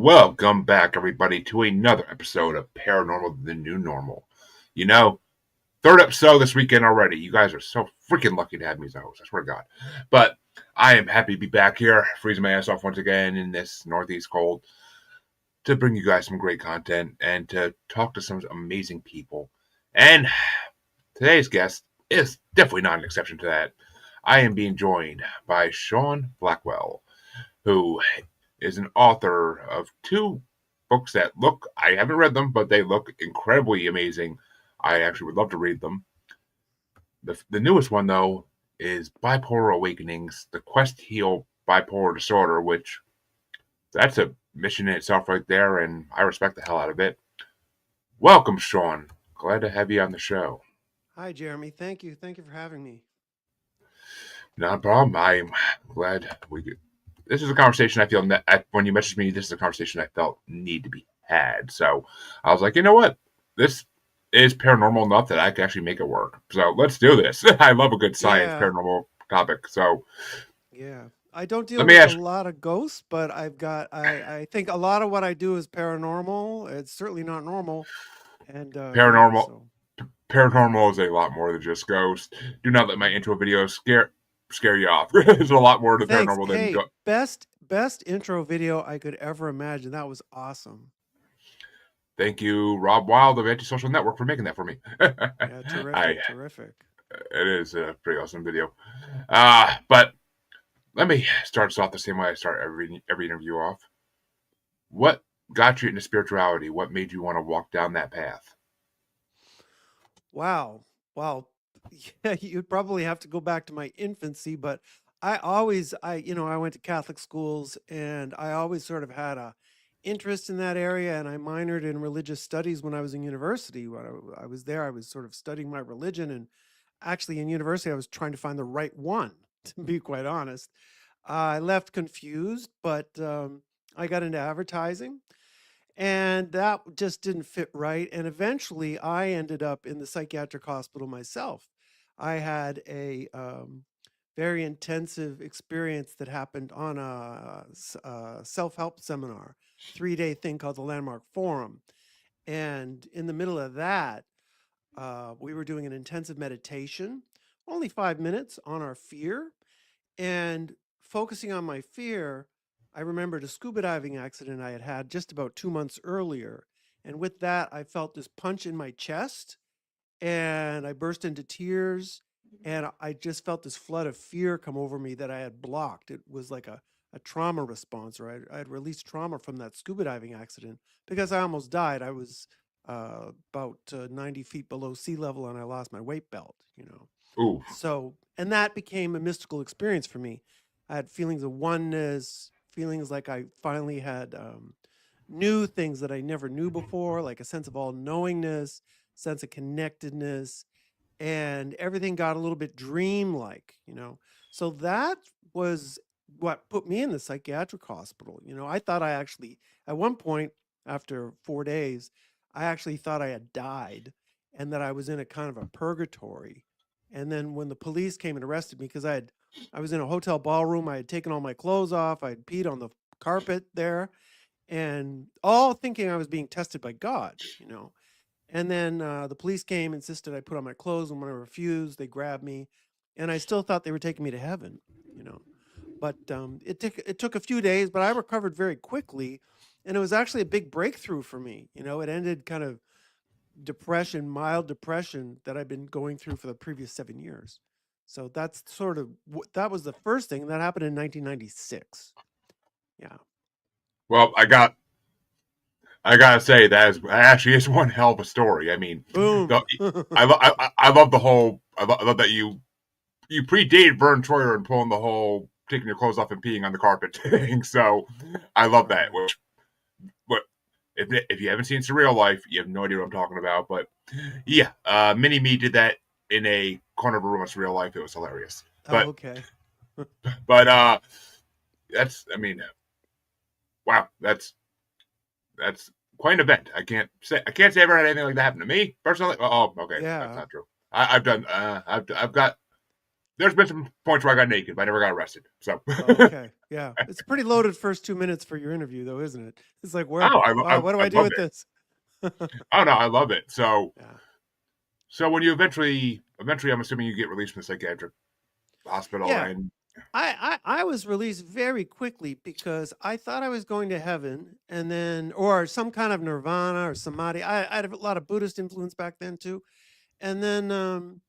Welcome back, everybody, to another episode of Paranormal, the New Normal. You know, third episode this weekend already. You guys are so freaking lucky to have me as a host, I swear to God. But I am happy to be back here, freezing my ass off once again in this northeast cold, to bring you guys some great content and to talk to some amazing people. And today's guest is definitely not an exception to that. I am being joined by Sean Blackwell, who is an author of two books that I haven't read them, but they look incredibly amazing. I actually would love to read them. The newest one, though, is Bipolar Awakenings, The Quest to Heal Bipolar Disorder, which that's a mission in itself right there, and I respect the hell out of it. Welcome, Sean. Glad to have you on the show. Hi, Jeremy. Thank you. Thank you for having me. Not a problem. I'm glad we could. This is a conversation I feel when you messaged me, this is a conversation I felt need to be had. So I was like, you know what? This is paranormal enough that I can actually make it work. So let's do this. I love a good science Yeah, paranormal topic. So yeah. I don't let deal me with a ask lot of ghosts, but I think a lot of what I do is paranormal. It's certainly not normal. And yeah, paranormal. so Paranormal is a lot more than just ghosts. Do not let my intro video scare you off. There's a lot more to thanks. paranormal than Hey, best intro video I could ever imagine. That was awesome. Thank you, Rob Wild of Antisocial Network, for making that for me. Yeah, I terrific, terrific. It is a pretty awesome video. But let me start us off the same way I start every interview off. What got you into spirituality? What made you want to walk down that path? Wow. Wow. Yeah, you'd probably have to go back to my infancy, but I went to Catholic schools and I always sort of had a interest in that area and I minored in religious studies when I was in university. When I was there, I was sort of studying my religion and actually in university, I was trying to find the right one, to be quite honest. I left confused, but I got into advertising and that just didn't fit right. And eventually, I ended up in the psychiatric hospital myself. I had a very intensive experience that happened on a self help seminar, 3-day thing called the Landmark Forum. And in the middle of that, we were doing an intensive meditation, only 5 minutes on our fear. And focusing on my fear, I remembered a scuba diving accident I had had just about 2 months earlier. And with that, I felt this punch in my chest and I burst into tears. And I just felt this flood of fear come over me that I had blocked. It was like a trauma response, or I had released trauma from that scuba diving accident because I almost died. I was about 90 feet below sea level and I lost my weight belt. Ooh, So, and that became a mystical experience for me. I had feelings of oneness, feelings like I finally had new things that I never knew before, like a sense of all knowingness, sense of connectedness, and everything got a little bit dreamlike. So that was what put me in the psychiatric hospital. I thought I actually, at one point, after 4 days, I actually thought I had died and that I was in a kind of a purgatory. And then when the police came and arrested me, because I was in a hotel ballroom, I had taken all my clothes off, I had peed on the carpet there, and all thinking I was being tested by God. And then the police came, insisted I put on my clothes, and when I refused, they grabbed me, and I still thought they were taking me to heaven. But it took a few days, but I recovered very quickly, and it was actually a big breakthrough for me. It ended kind of depression, mild depression that I've been going through for the previous 7 years. So that's sort of that was the first thing that happened in 1996. Yeah. well, I gotta say that actually is one hell of a story. I mean, Boom. the, I love the whole. I love that you predated Vern Troyer and pulling the whole taking your clothes off and peeing on the carpet thing. So I love that. Right. But if you haven't seen Surreal Life, you have no idea what I'm talking about. But yeah, Mini Me did that in a corner of a room of Surreal Life. It was hilarious. Oh, But okay. but that's I mean, wow, that's quite an event. I can't say I ever had anything like that happen to me personally. Oh, okay, that's Yeah. not true. I've done. I've got. There's been some points where I got naked, but I never got arrested. So Okay. Yeah. It's a pretty loaded first 2 minutes for your interview, though, isn't it? It's like, Oh, what do I I do love with it. this? Oh no, I love it. So Yeah. when you eventually, I'm assuming you get released from the psychiatric hospital, Yeah. and I was released very quickly because I thought I was going to heaven and then, or some kind of nirvana or samadhi. I had a lot of Buddhist influence back then too. And then,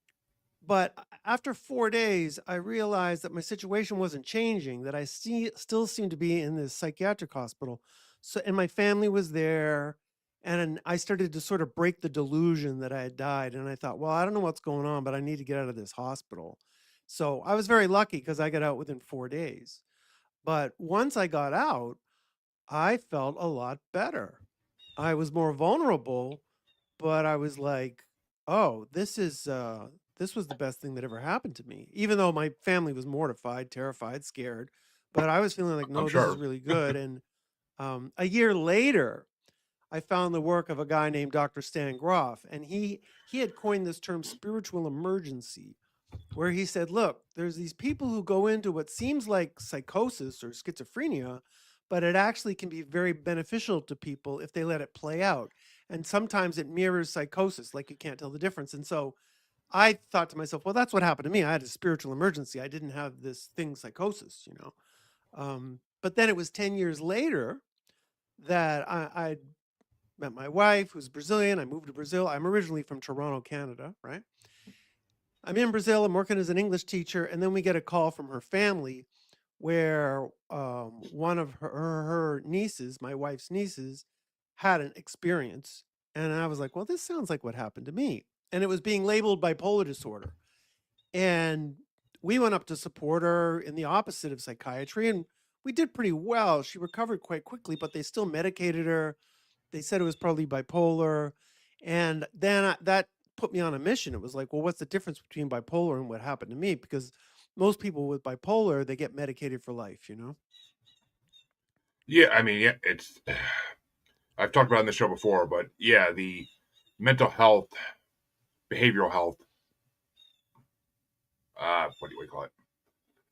but after 4 days, I realized that my situation wasn't changing, that still seemed to be in this psychiatric hospital. So, and my family was there. And I started to sort of break the delusion that I had died. And I thought, well, I don't know what's going on, but I need to get out of this hospital. So I was very lucky because I got out within 4 days. But once I got out, I felt a lot better. I was more vulnerable, but I was like, "Oh, this was the best thing that ever happened to me." Even though my family was mortified, terrified, scared, but I was feeling like, I'm "No, this is sure. really good." And a year later, I found the work of a guy named Dr. Stan Groff, and he had coined this term spiritual emergency, where he said, look, there's these people who go into what seems like psychosis or schizophrenia, but it actually can be very beneficial to people if they let it play out. And sometimes it mirrors psychosis, like you can't tell the difference. And so I thought to myself, well, that's what happened to me. I had a spiritual emergency. I didn't have this thing, psychosis, you know. But then it was 10 years later that I met my wife, who's Brazilian. I moved to Brazil. I'm originally from Toronto, Canada, right? I'm in Brazil. I'm working as an English teacher, and then we get a call from her family, where one of her nieces, my wife's nieces, had an experience, and I was like, "Well, this sounds like what happened to me," and it was being labeled bipolar disorder. And we went up to support her in the opposite of psychiatry, and we did pretty well. She recovered quite quickly, but they still medicated her. They said it was probably bipolar. And then that put me on a mission. It was like, well, what's the difference between bipolar and what happened to me? Because most people with bipolar, they get medicated for life, you know? Yeah, I mean, yeah, it's. I've talked about it on the show before, but yeah, the mental health, behavioral health, what do you call it?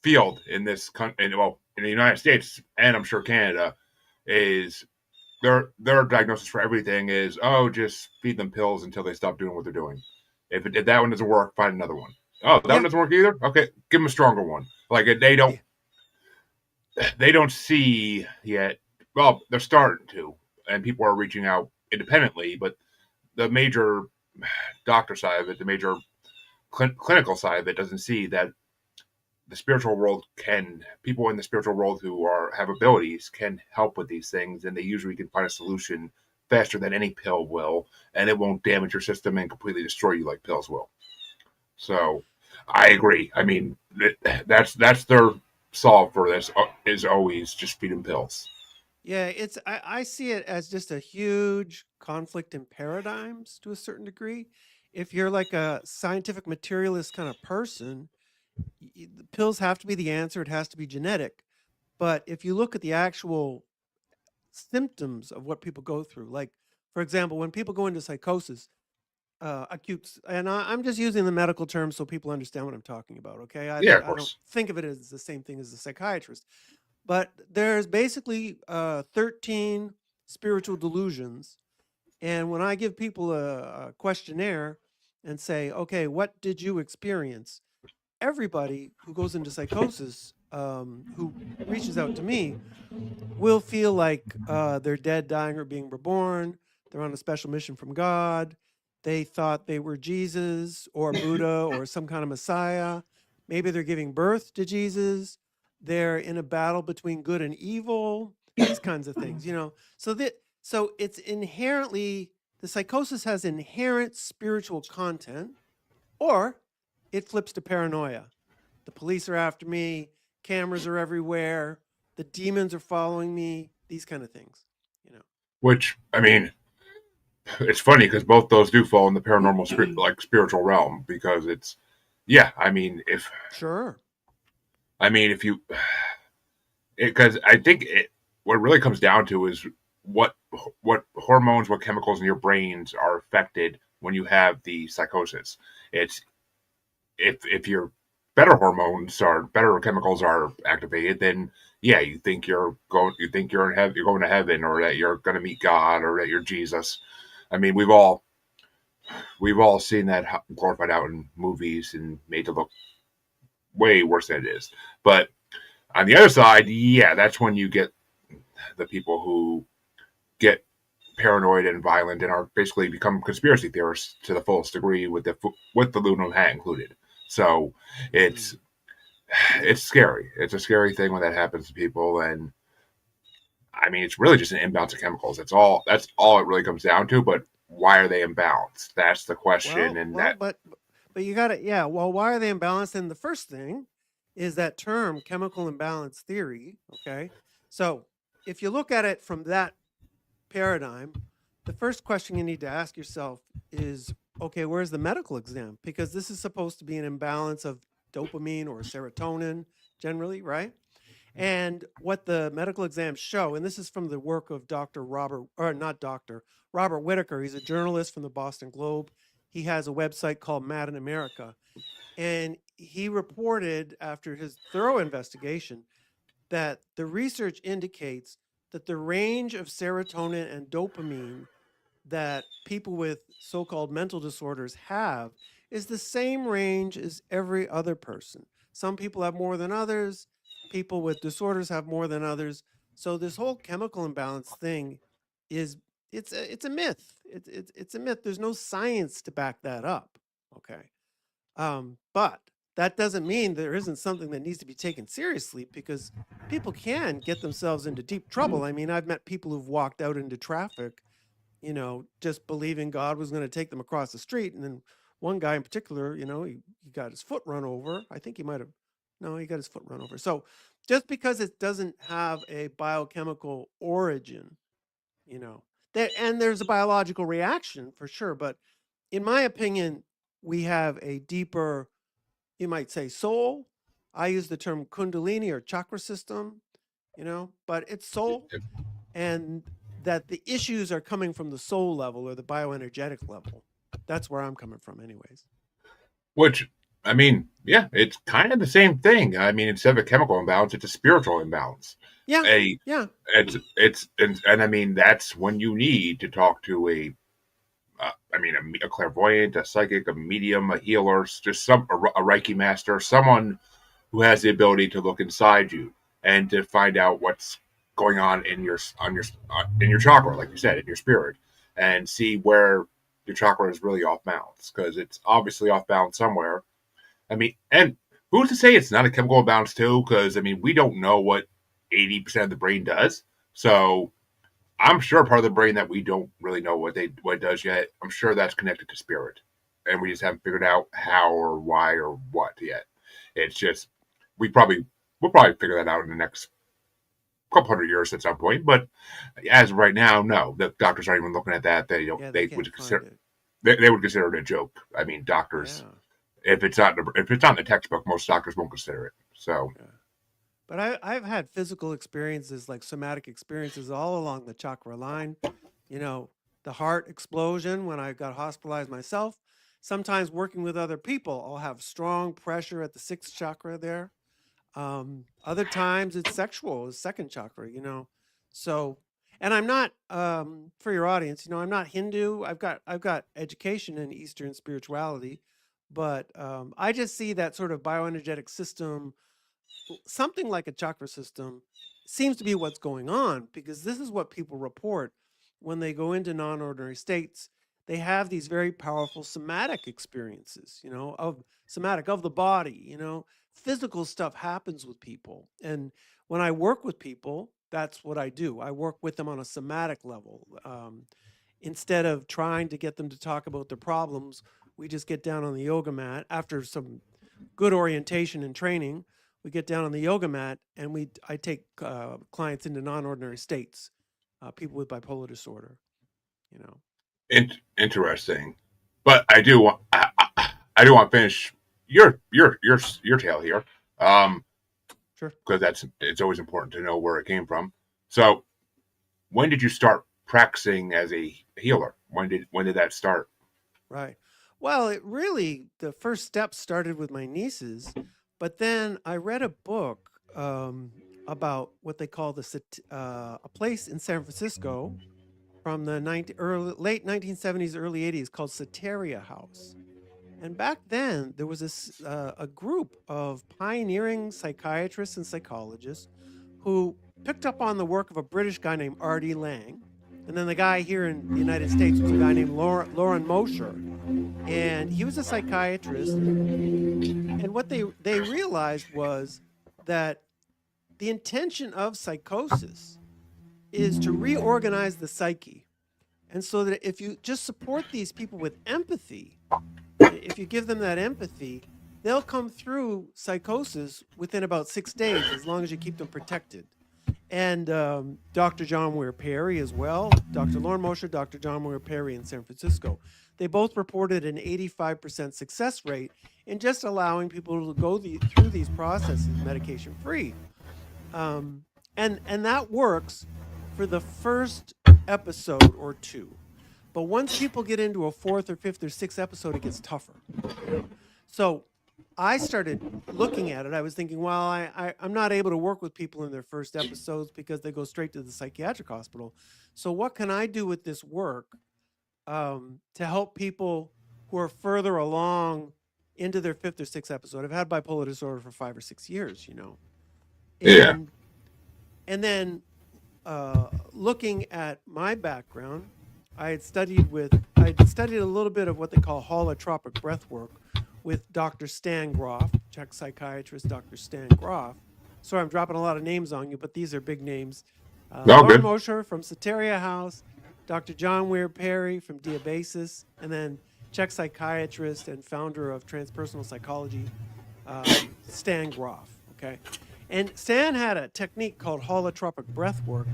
Field in this country, well, in the United States, and I'm sure Canada, is their diagnosis for everything is, oh, just feed them pills until they stop doing what they're doing. If that one doesn't work, find another one. Oh, that one Yeah. doesn't work either. Okay, give them a stronger one. Like Yeah. they don't see yet. Well, they're starting to, and people are reaching out independently. But the major doctor side of it, the major clinical side of it, doesn't see that the spiritual world can people in the spiritual world who have abilities can help with these things, and they usually can find a solution faster than any pill will, and it won't damage your system and completely destroy you like pills will. So I agree. I mean, that's their solve for this is always just feed them pills. Yeah. I see it as just a huge conflict in paradigms to a certain degree. If you're like a scientific materialist kind of person, the pills have to be the answer. It has to be genetic. But if you look at the actual symptoms of what people go through. Like, for example, when people go into psychosis, and I'm just using the medical terms so people understand what I'm talking about. Okay, Yeah, of I don't course. think of it as the same thing as a psychiatrist, but there's basically 13 spiritual delusions. And when I give people a questionnaire and say, okay, what did you experience? Everybody who goes into psychosis, who reaches out to me, will feel like they're dead, dying, or being reborn. They're on a special mission from God. They thought they were Jesus or Buddha or some kind of Messiah. Maybe they're giving birth to Jesus. They're in a battle between good and evil. These kinds of things, you know. So it's inherently, the psychosis has inherent spiritual content, or it flips to paranoia. The police are after me, cameras are everywhere, the demons are following me, these kind of things, you know. Which I mean, it's funny because both those do fall in the paranormal like spiritual realm because it's yeah. Sure. If you because I think what it really comes down to is what what hormones, what chemicals in your brains are affected when you have the psychosis. It's if you're better chemicals are activated, then yeah, you're going to heaven, or that you're going to meet God, or that you're Jesus. I mean, we've all seen that glorified out in movies and made to look way worse than it is. But on the other side, yeah, that's when you get the people who get paranoid and violent and are basically become conspiracy theorists to the fullest degree, with the lunar hat included. So Mm. it's it's scary. It's a scary thing when that happens to people, and I mean, it's really just an imbalance of chemicals. That's all it really comes down to. But why are they imbalanced? That's the question, Well, and well, that but you got to, yeah. Well, why are they imbalanced? And the first thing is that term, chemical imbalance theory. Okay, so if you look at it from that paradigm, the first question you need to ask yourself is, okay, where's the medical exam? Because this is supposed to be an imbalance of dopamine or serotonin, generally, right? And what the medical exams show, and this is from the work of Dr. Robert, or not Dr. Robert Whitaker. He's a journalist from the Boston Globe. He has a website called Mad in America. And he reported after his thorough investigation that the research indicates that the range of serotonin and dopamine that people with so-called mental disorders have is the same range as every other person. Some people have more than others. People with disorders have more than others. So this whole chemical imbalance thing is it's a myth. It's a myth. There's no science to back that up. Okay. But that doesn't mean there isn't something that needs to be taken seriously, because people can get themselves into deep trouble. I mean, I've met people who've walked out into traffic, just believing God was going to take them across the street. And then one guy in particular, he got his foot run over. I think he might have, no, he got his foot run over. So just because it doesn't have a biochemical origin, you know, and there's a biological reaction for sure. But in my opinion, we have a deeper, you might say, soul. I use the term kundalini or chakra system, but it's soul, and that the issues are coming from the soul level or the bioenergetic level. That's where I'm coming from, anyways. which I mean, yeah, it's kind of the same thing. I mean, instead of a chemical imbalance, it's a spiritual imbalance. Yeah, A yeah, and I mean that's when you need to talk to a clairvoyant, a psychic, a medium, a healer, just a Reiki master, someone who has the ability to look inside you and to find out what's going on in your chakra, like you said, in your spirit, and see where your chakra is really off balance, because it's obviously off balance somewhere. I mean, and who's to say it's not a chemical imbalance too? Because I mean, we don't know what 80% of the brain does, so I'm sure part of the brain that we don't really know what it does yet. I'm sure that's connected to spirit, and we just haven't figured out how or why or what yet. It's just we probably we'll probably figure that out in the next couple hundred years at some point. But as of right now, no, the doctors aren't even looking at that. They don't. yeah. They They can't would find consider it. they would consider it a joke. I mean, doctors, Yeah, if it's not in the textbook, most doctors won't consider it. So yeah. But I've had physical experiences, like somatic experiences, all along the chakra line. You know, the heart explosion when I got hospitalized myself. Sometimes working with other people, I'll have strong pressure at the sixth chakra there. Other times it's sexual, it's second chakra, So, and I'm not, for your audience, I'm not Hindu. I've got education in Eastern spirituality, but I just see that sort of bioenergetic system, something like a chakra system, seems to be what's going on, because this is what people report when they go into non-ordinary states. They have these very powerful somatic experiences, of somatic, of the body, physical stuff happens with people. And when I work with people, that's what I do. I work with them on a somatic level. Instead of trying to get them to talk about their problems, we just get down on the yoga mat after some good orientation and training. We get down on the yoga mat, and I take clients into non-ordinary states, people with bipolar disorder. You know, interesting. But I do want to finish your tale here. Um, sure. because it's always important to know where it came from. So, when did you start practicing as a healer? When did that start? Right. Well, the first step started with my nieces. But then I read a book about what they call a place in San Francisco from the late 1970s, early 80s called Soteria House. And back then, there was a group of pioneering psychiatrists and psychologists who picked up on the work of a British guy named R.D. Laing. And then the guy here in the United States was a guy named Lauren Mosher. And he was a psychiatrist. And what they realized was that the intention of psychosis is to reorganize the psyche. And so that if you just support these people with empathy, if you give them that empathy, they'll come through psychosis within about 6 days, as long as you keep them protected. And Dr. John Weir Perry as well, Dr. Lauren Mosher, Dr. John Weir Perry in San Francisco. They both reported an 85% success rate in just allowing people to go through these processes medication free. And that works for the first episode or two. But once people get into a fourth or fifth or sixth episode, it gets tougher. So I started looking at it. I was thinking, well, I'm not able to work with people in their first episodes because they go straight to the psychiatric hospital. So what can I do with this work to help people who are further along into their fifth or sixth episode? I've had bipolar disorder for 5 or 6 years, Yeah. And then looking at my background, I had studied a little bit of what they call holotropic breath work with Dr. Stan Groff, Czech psychiatrist Dr. Stan Groff. Sorry, I'm dropping a lot of names on you, but these are big names. Lauren good. Mosher from Soteria House, Dr. John Weir Perry from Diabasis, and then Czech psychiatrist and founder of transpersonal psychology, Stan Groff. Okay. And Stan had a technique called holotropic breath work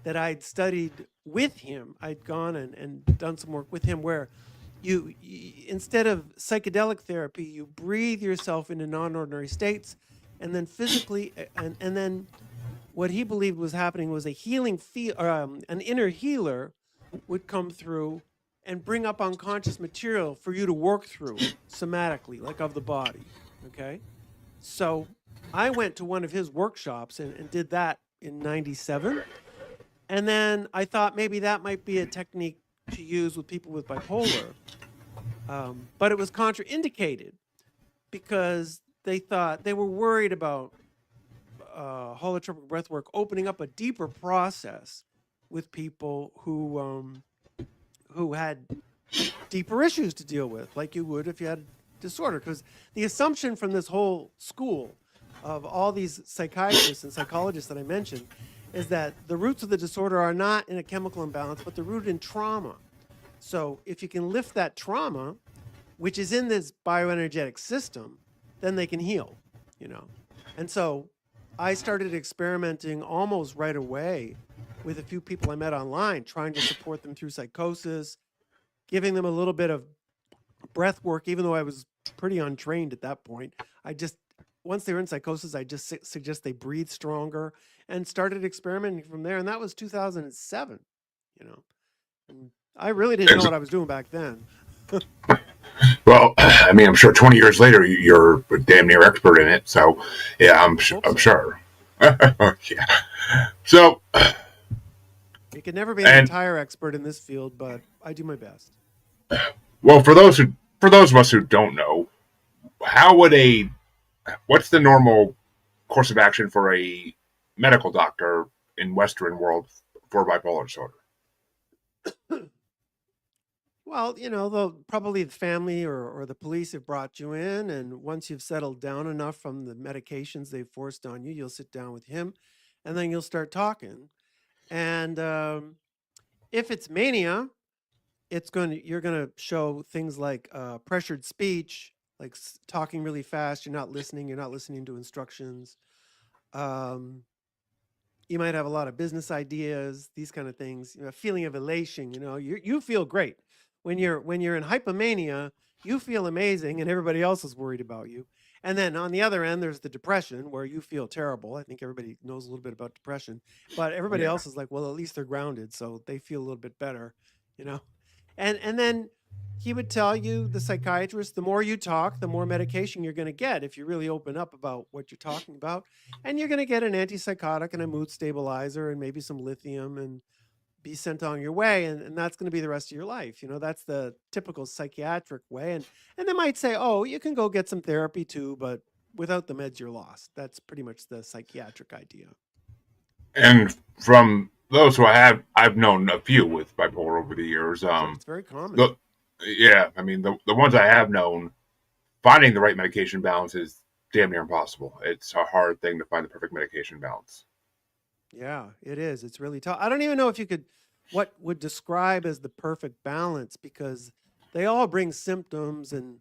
that I'd studied with him. I'd gone and done some work with him where you instead of psychedelic therapy, you breathe yourself into non-ordinary states, and then physically, and then what he believed was happening was a healing an inner healer would come through and bring up unconscious material for you to work through somatically, like of the body. Okay. So I went to one of his workshops and did that in 97. And then I thought maybe that might be a technique to use with people with bipolar. But it was contraindicated because they were worried about holotropic breath work opening up a deeper process with people who had deeper issues to deal with, like you would if you had a disorder. Because the assumption from this whole school of all these psychiatrists and psychologists that I mentioned is that the roots of the disorder are not in a chemical imbalance, but they're rooted in trauma. So if you can lift that trauma, which is in this bioenergetic system, then they can heal, And so I started experimenting almost right away with a few people I met online, trying to support them through psychosis, giving them a little bit of breath work, even though I was pretty untrained at that point. Once they were in psychosis, I just suggest they breathe stronger and started experimenting from there. And that was 2007, And I really didn't know what I was doing back then. Well, I mean, I'm sure 20 years later, you're a damn near expert in it. So, yeah, I'm sure. Yeah. So, you can never be an entire expert in this field, but I do my best. Well, for those of us who don't know, what's the normal course of action for a medical doctor in Western world for bipolar disorder? Well, probably the family or the police have brought you in, and once you've settled down enough from the medications they've forced on you, you'll sit down with him, and then you'll start talking. And if it's mania, you're gonna show things like pressured speech, like talking really fast. You're not listening to instructions. You might have a lot of business ideas, these kind of things. A feeling of elation. You feel great when you're in hypomania. You feel amazing, and everybody else is worried about you. And then on the other end, there's the depression where you feel terrible. I think everybody knows a little bit about depression, but everybody else is like, well, at least they're grounded, so they feel a little bit better, And then He would tell you, the psychiatrist, the more you talk, the more medication you're going to get if you really open up about what you're talking about. And you're going to get an antipsychotic and a mood stabilizer and maybe some lithium and be sent on your way. And that's going to be the rest of your life. That's the typical psychiatric way. And they might say, oh, you can go get some therapy too, but without the meds, you're lost. That's pretty much the psychiatric idea. And from those who I've known a few with bipolar over the years. So it's very common. The yeah, I mean the ones I have known, finding the right medication balance is damn near impossible. It's a hard thing to find the perfect medication balance. Yeah, it is. It's really tough. I don't even know if you could, what would describe as the perfect balance, because they all bring symptoms and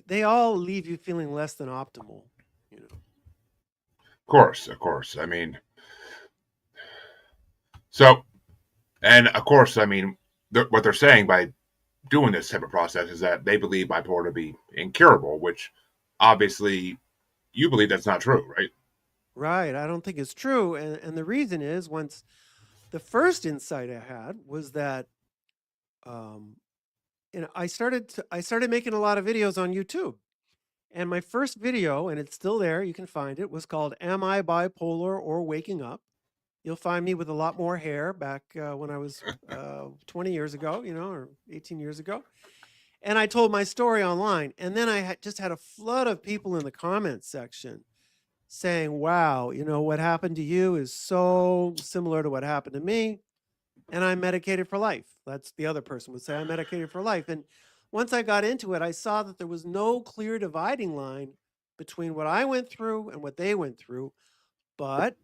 they all leave you feeling less than optimal, you know. Of course. I mean, so and of course, I mean, what they're saying by doing this type of process is that they believe bipolar to be incurable, which obviously you believe that's not true, right? Right. I don't think it's true. And the reason is, once the first insight I had was that um I started making a lot of videos on YouTube. And my first video, and it's still there, you can find it, was called Am I Bipolar or Waking Up? You'll find me with a lot more hair back when I was 20 years ago, or 18 years ago. And I told my story online. And then I just had a flood of people in the comments section saying, wow, what happened to you is so similar to what happened to me. And I'm medicated for life. That's the other person would say, I'm medicated for life. And once I got into it, I saw that there was no clear dividing line between what I went through and what they went through, but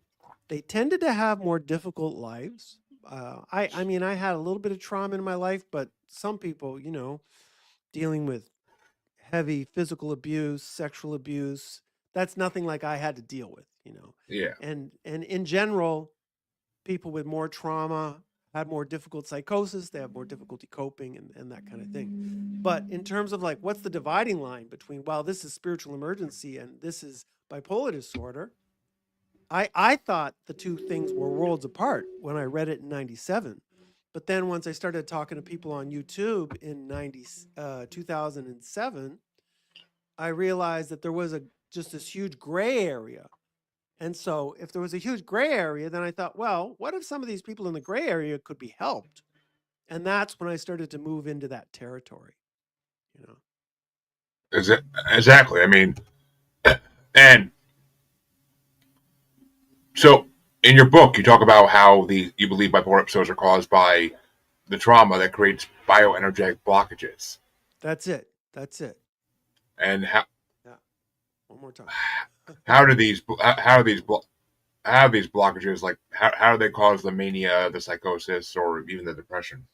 they tended to have more difficult lives. I mean, I had a little bit of trauma in my life, but some people, dealing with heavy physical abuse, sexual abuse, that's nothing like I had to deal with. Yeah. And in general, people with more trauma had more difficult psychosis, they have more difficulty coping and that kind of thing. But in terms of like, what's the dividing line between, well, this is spiritual emergency and this is bipolar disorder, I thought the two things were worlds apart when I read it in 97. But then once I started talking to people on YouTube in 2007, I realized that there was just this huge gray area. And so if there was a huge gray area, then I thought, well, what if some of these people in the gray area could be helped? And that's when I started to move into that territory, you know. Is it exactly? I mean, and so in your book, you talk about how you believe bipolar episodes are caused by the trauma that creates bioenergetic blockages, That's it. That's it. and how Yeah. One more time. how do these how do these blockages, like how do they cause the mania, the psychosis, or even the depression?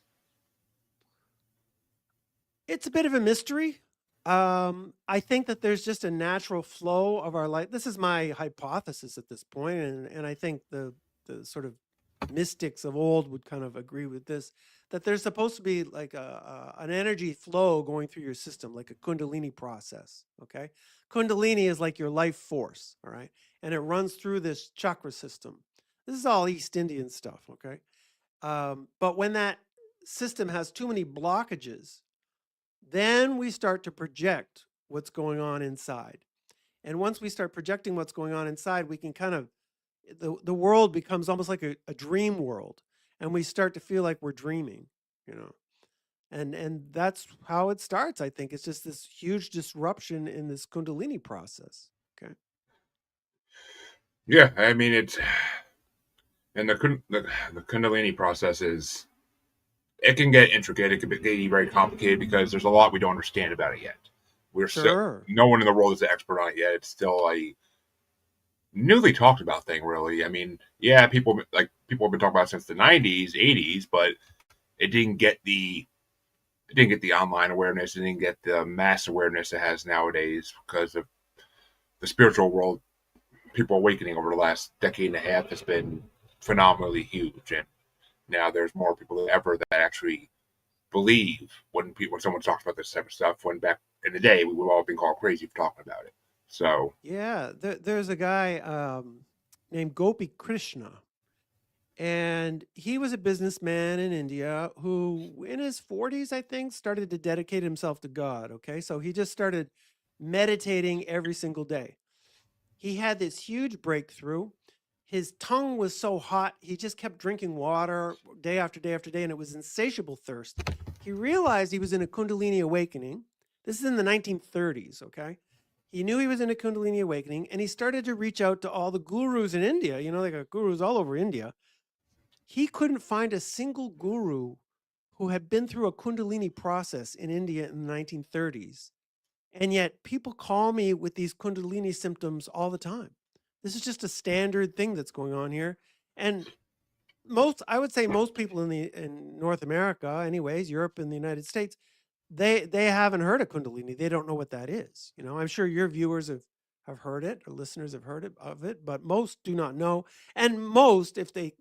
It's a bit of a mystery. I think that there's just a natural flow of our life. This is my hypothesis at this point, and I think the sort of mystics of old would kind of agree with this, that there's supposed to be like an energy flow going through your system, like a kundalini process. Okay, kundalini is like your life force, all right, and it runs through this chakra system. This is all East Indian stuff. Okay, but when that system has too many blockages, then we start to project what's going on inside. And once we start projecting what's going on inside, we can kind of, the world becomes almost like a dream world. And we start to feel like we're dreaming, you know. And that's how it starts, I think. It's just this huge disruption in this Kundalini process. Okay. Yeah, I mean it's and the Kundalini process is, it can get intricate. It can get very complicated because there's a lot we don't understand about it yet. We're still Sure. No one in the world is an expert on it yet. It's still a newly talked about thing, really. I mean, yeah, people have been talking about it since the '90s, '80s, but it didn't get the online awareness. It didn't get the mass awareness it has nowadays because of the spiritual world. People awakening over the last decade and a half has been phenomenally huge, and now there's more people than ever that actually believe when someone talks about this type of stuff. When back in the day, we would all have been called crazy for talking about it. So Yeah. There's a guy named Gopi Krishna. And he was a businessman in India who, in his 40s, I think, started to dedicate himself to God. Okay. So he just started meditating every single day. He had this huge breakthrough. His tongue was so hot, he just kept drinking water day after day after day, and it was insatiable thirst. He realized he was in a Kundalini awakening. This is in the 1930s, okay? He knew he was in a Kundalini awakening, and he started to reach out to all the gurus in India. You know, they got gurus all over India. He couldn't find a single guru who had been through a Kundalini process in India in the 1930s. And yet people call me with these Kundalini symptoms all the time. This is just a standard thing that's going on here. And I would say most people in North America, anyways, Europe and the United States, they haven't heard of Kundalini. They don't know what that is. You know, I'm sure your viewers have heard it, or listeners have heard of it, but most do not know. And most, if they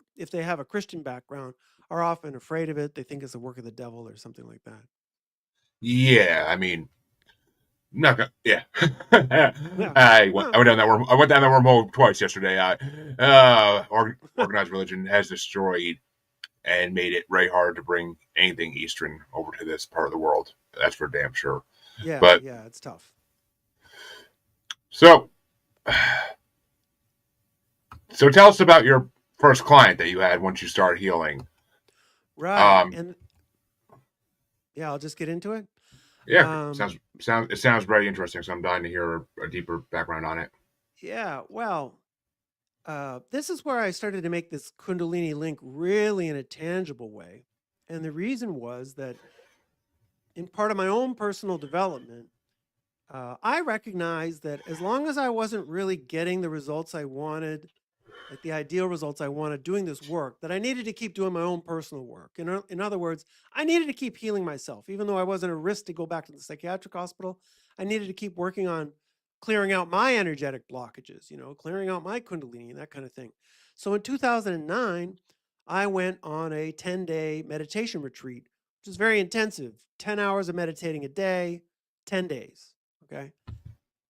have a Christian background, are often afraid of it. They think it's the work of the devil or something like that. Yeah, I mean, not gonna, yeah. Yeah. I went down that worm. I went down that wormhole twice yesterday. Organized religion has destroyed and made it very hard to bring anything Eastern over to this part of the world. That's for damn sure. Yeah, But yeah, it's tough. so, so tell us about your first client that you had once you started healing. Right. Um, And yeah, I'll just get into it. yeah, Um, sounds very interesting. So I'm dying to hear a deeper background on it. yeah, well, this is where I started to make this Kundalini link really in a tangible way. And the reason was that in part of my own personal development, I recognized that as long as I wasn't really getting the results I wanted, like the ideal results I wanted doing this work, that I needed to keep doing my own personal work. In other words, I needed to keep healing myself. Even though I wasn't at risk to go back to the psychiatric hospital, I needed to keep working on clearing out my energetic blockages, you know, clearing out my Kundalini and that kind of thing. So in 2009, I went on a 10-day meditation retreat, which is very intensive, 10 hours of meditating a day, 10 days. Okay.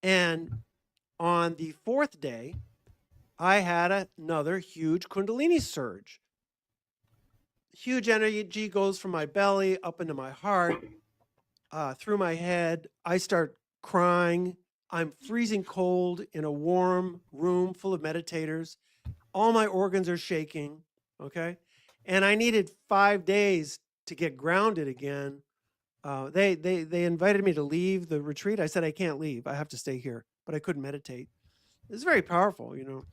And on the fourth day, I had another huge Kundalini surge. Huge energy goes from my belly up into my heart, through my head. I start crying. I'm freezing cold in a warm room full of meditators. All my organs are shaking. Okay. And I needed 5 days to get grounded again. They invited me to leave the retreat. I said, I can't leave. I have to stay here, but I couldn't meditate. It's very powerful, you know.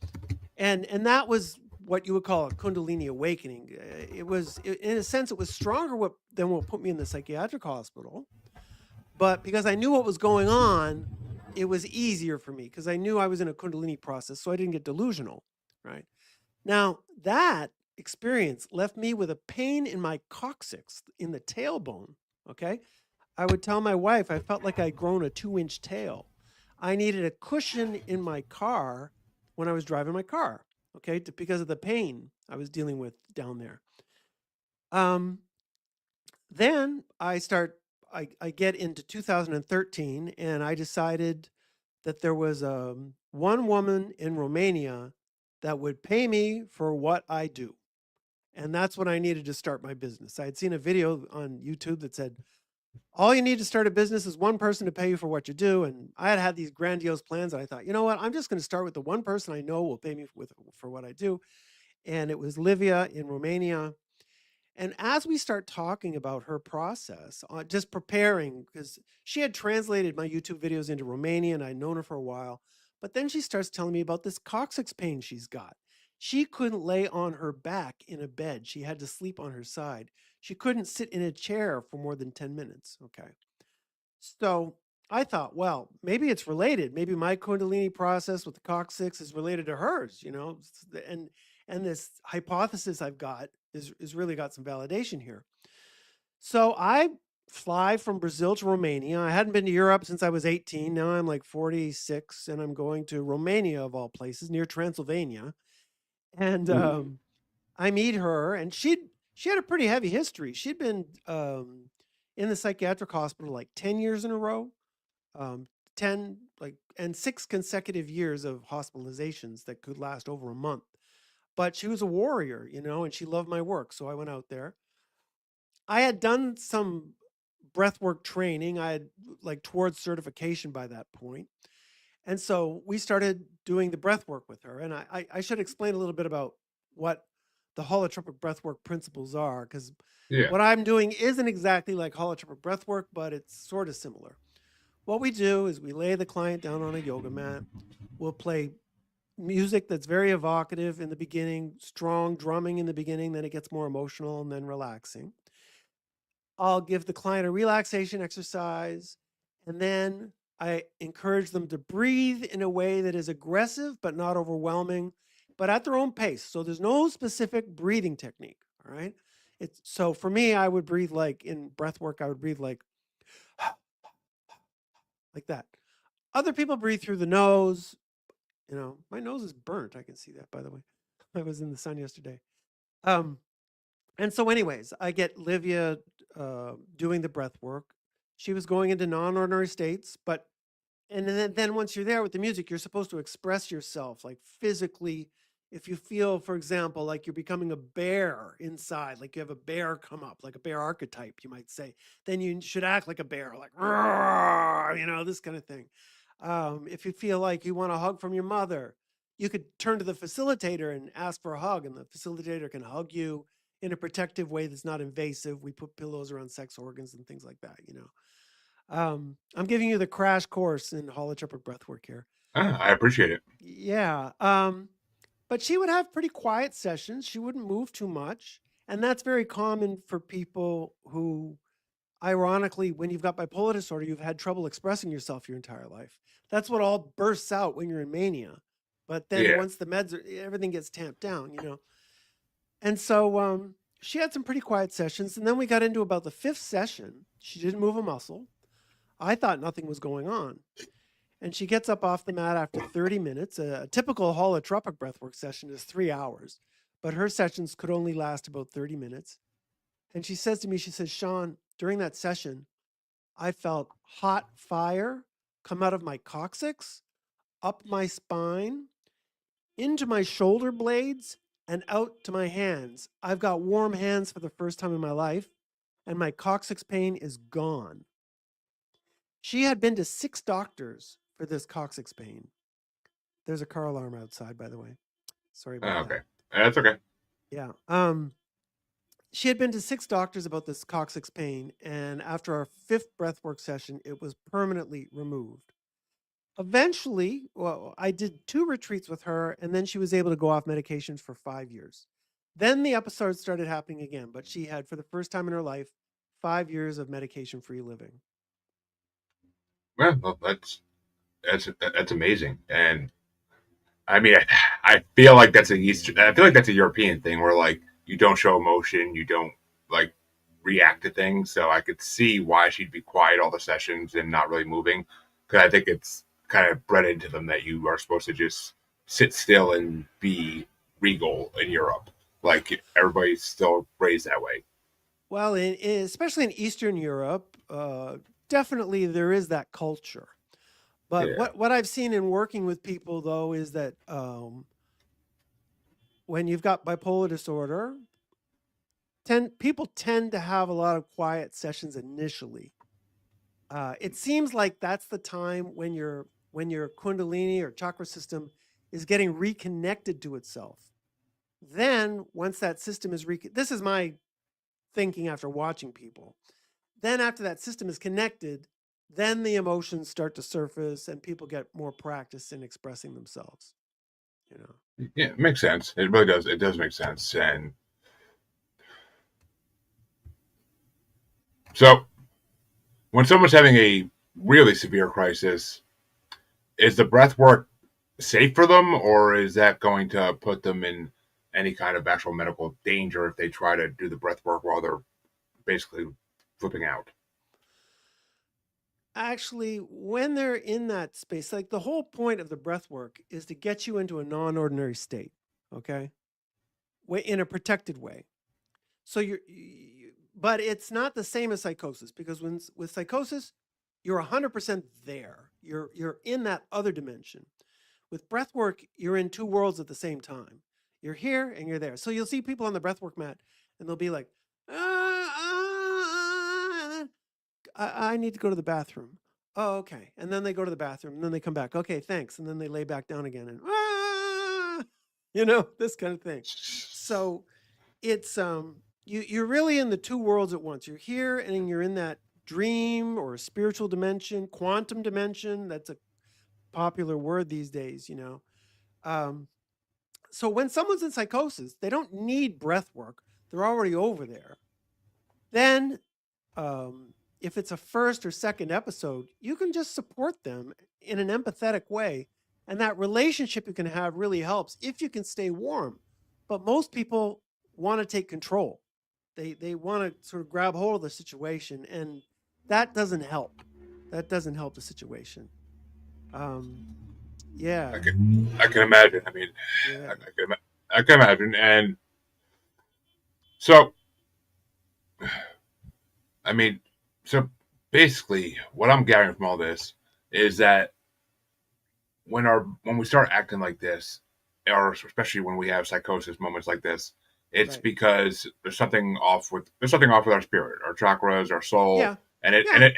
And that was what you would call a Kundalini awakening. In a sense, it was stronger than what put me in the psychiatric hospital. But because I knew what was going on, it was easier for me because I knew I was in a Kundalini process, so I didn't get delusional. Right now, that experience left me with a pain in my coccyx, in the tailbone. Okay, I would tell my wife I felt like I'd grown a 2-inch tail. I needed a cushion in my car when I was driving my car, okay, because of the pain I was dealing with down there. Um, then I get into 2013 and I decided that there was one woman in Romania that would pay me for what I do. And that's when I needed to start my business. I had seen a video on YouTube that said, all you need to start a business is one person to pay you for what you do. And I had these grandiose plans. And I thought, you know what? I'm just going to start with the one person I know will pay me for what I do. And it was Livia in Romania. And as we start talking about her process, just preparing, because she had translated my YouTube videos into Romanian, I'd known her for a while. But then she starts telling me about this coccyx pain she's got. She couldn't lay on her back in a bed. She had to sleep on her side. She couldn't sit in a chair for more than 10 minutes. Okay. So I thought, well, maybe it's related. Maybe my Kundalini process with the coccyx is related to hers, you know, and this hypothesis I've got is really got some validation here. So I fly from Brazil to Romania. I hadn't been to Europe since I was 18. Now I'm like 46 and I'm going to Romania of all places, near Transylvania. And I meet her and she had a pretty heavy history. She'd been in the psychiatric hospital like 10 years in a row. 10 like and 6 consecutive years of hospitalizations that could last over a month. but she was a warrior, and she loved my work. So I went out there. I had done some breathwork training. I had like towards certification by that point. And so we started doing the breathwork with her. And I should explain a little bit about what the holotropic breathwork principles are, because Yeah. what I'm doing isn't exactly like holotropic breathwork, but it's sort of similar. What we do is we lay the client down on a yoga mat. We'll play music that's very evocative in the beginning, strong drumming in the beginning, then it gets more emotional and then relaxing. I'll give the client a relaxation exercise, and then I encourage them to breathe in a way that is aggressive but not overwhelming, but at their own pace. So there's no specific breathing technique. All right. So for me, I would breathe like in breath work, I would breathe like that. Other people breathe through the nose. My nose is burnt. I can see that, by the way. I was in the sun yesterday. Um, and so, anyways, I get Livia doing the breath work. She was going into non-ordinary states, but and then once you're there with the music, you're supposed to express yourself like physically. If you feel, for example, like you're becoming a bear inside, like you have a bear come up, like a bear archetype, you might say, then you should act like a bear, like, "Roar," this kind of thing. If you feel like you want a hug from your mother, you could turn to the facilitator and ask for a hug, and the facilitator can hug you in a protective way that's not invasive. We put pillows around sex organs and things like that. I'm giving you the crash course in holotropic breathwork here. I appreciate it. Yeah. But she would have pretty quiet sessions. She wouldn't move too much. And that's very common for people who, ironically, when you've got bipolar disorder, you've had trouble expressing yourself your entire life. That's what all bursts out when you're in mania. But then Yeah. once the meds everything gets tamped down. And so she had some pretty quiet sessions. And then we got into about the fifth session. She didn't move a muscle. I thought nothing was going on. And she gets up off the mat after 30 minutes. A typical holotropic breathwork session is 3 hours, but her sessions could only last about 30 minutes. And she says to me, she says, Sean, during that session, I felt hot fire come out of my coccyx, up my spine, into my shoulder blades, and out to my hands. I've got warm hands for the first time in my life, and my coccyx pain is gone. She had been to 6 doctors for this coccyx pain. There's a car alarm outside, by the way. Sorry about that. Okay. That's okay. Yeah. She had been to 6 doctors about this coccyx pain, and after our 5th breathwork session, it was permanently removed. Eventually, well, I did 2 retreats with her, and then she was able to go off medications for 5 years. Then the episodes started happening again, but she had, for the first time in her life, 5 years of medication-free living. Well, that's amazing. And I mean, I feel like that's a Eastern. I feel like that's a European thing where like you don't show emotion, you don't like react to things. So I could see why she'd be quiet all the sessions and not really moving, because I think it's kind of bred into them that you are supposed to just sit still and be regal in Europe. Like everybody's still raised that way. Well, especially in Eastern Europe, definitely there is that culture. But Yeah. what I've seen in working with people though is that when you've got bipolar disorder, people tend to have a lot of quiet sessions initially. It seems like that's the time when your kundalini or chakra system is getting reconnected to itself. Then once that system is this is my thinking after watching people. Then after that system is connected, then the emotions start to surface and people get more practice in expressing themselves, you know. Yeah, it makes sense. It really does. It does make sense. And so when someone's having a really severe crisis, is the breath work safe for them, or is that going to put them in any kind of actual medical danger if they try to do the breath work while they're basically flipping out? Actually, when they're in that space, like the whole point of the breath work is to get you into a non-ordinary state, okay? In a protected way. So but it's not the same as psychosis, because with psychosis, you're 100% there. You're in that other dimension. With breath work, you're in 2 worlds at the same time. You're here and you're there. So you'll see people on the breathwork mat and they'll be like, I need to go to the bathroom. Oh, okay. And then they go to the bathroom and then they come back. Okay, thanks. And then they lay back down again and, this kind of thing. So it's you're really in the two worlds at once. You're here and you're in that dream or spiritual dimension, quantum dimension. That's a popular word these days. Um, so when someone's in psychosis, they don't need breath work. They're already over there. Then if it's a first or second episode, you can just support them in an empathetic way. And that relationship you can have really helps if you can stay warm. But most people want to take control. They want to sort of grab hold of the situation, and that doesn't help. That doesn't help the situation. Um, yeah, I can imagine. I mean, yeah, I can imagine. And so, I mean, so basically, what I'm gathering from all this is that when we start acting like this, or especially when we have psychosis moments like this, it's right. because there's something off with our spirit, our chakras, our soul, Yeah, and yeah,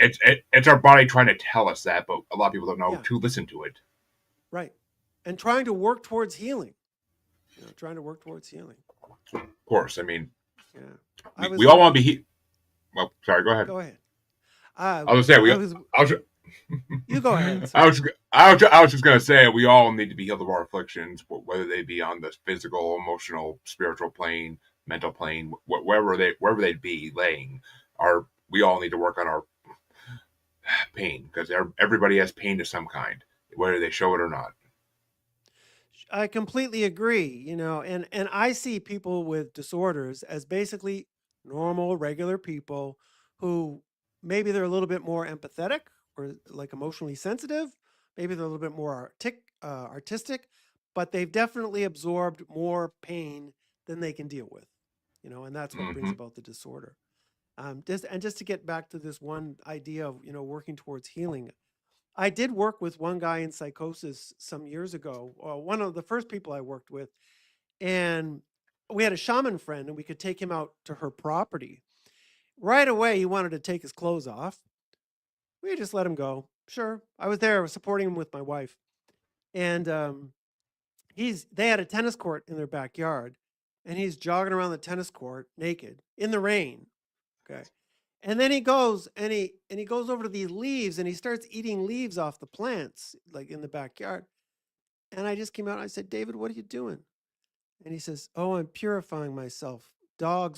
it's our body trying to tell us that, but a lot of people don't know yeah, to listen to it. right. And trying to work towards healing. Trying to work towards healing. Of course, I mean, Yeah. I was we all like, want to be. Well, sorry, go ahead. go ahead. I was gonna say I was, I was you go ahead. I Sorry. was I was just gonna say we all need to be healed of our afflictions, whether they be on the physical, emotional, spiritual plane, mental plane, wherever they be laying. We all need to work on our pain because everybody has pain of some kind, whether they show it or not. I completely agree, and I see people with disorders as basically normal, regular people who maybe they're a little bit more empathetic or like emotionally sensitive. Maybe they're a little bit more artistic, but they've definitely absorbed more pain than they can deal with, and that's what brings Hmm. about the disorder. Just to get back to this one idea of working towards healing, I did work with one guy in psychosis some years ago. One of the first people I worked with, and we had a shaman friend, and we could take him out to her property. Right away, he wanted to take his clothes off. We just let him go. Sure, I was there supporting him with my wife, and they had a tennis court in their backyard, and he's jogging around the tennis court naked in the rain. Okay. And then he goes over to these leaves and he starts eating leaves off the plants like in the backyard. And I just came out and I said, "David, what are you doing?" And he says, "Oh, I'm purifying myself.